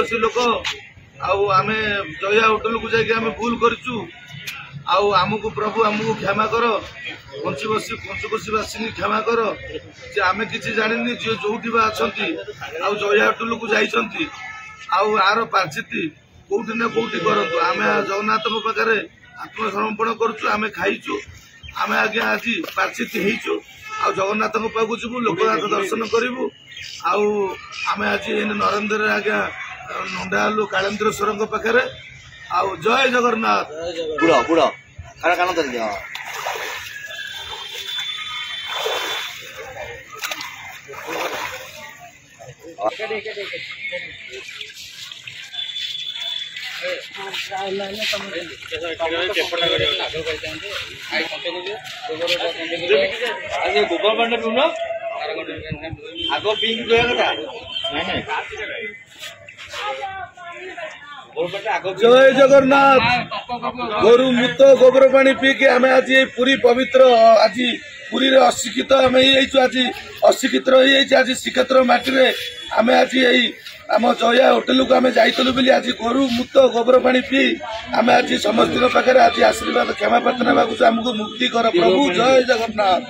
आदिवासी लोक आमे जया होटल को जाके आमे भूल करूँ आमको प्रभु आमको क्षमा कर पंचकोशीवासी क्षमा कर जे आमे किसी जानी जी जो अच्छा जया होटल को जाइंट आर पार्चिति कौटी ना कौटी करूँ आम जगन्नाथ पाखे आत्मसमर्पण करुचु आम खाइचु आम आज्ञा आज पार्चिति होइचु आ जगन्नाथ पाखु जीवु लोकनाथ दर्शन करूँ आम आज नरेन्द्र आज्ञा नंडालु कालेन्द्रेश्वर पाखे आउ जय जगन्नाथ बुढ़ बुढ़ खाना खाना तो गोबर पानी पिउन आग पिंक कथा जय जगन्नाथ गोरु मुत गोबर पानी पी के आम आज पूरी पवित्र आज पूरी अशिक्षित आम आज अशिक्षित रही आज श्रीक्षेत्र माटी आम आज आम जया होटेल को आम जाइलु बोली आज गोरु मुत गोबर पानी पी आम आज समस्त पाखे आज आशीर्वाद क्षमा प्रार्थना आमको मुक्ति कर प्रभु जय जगन्नाथ।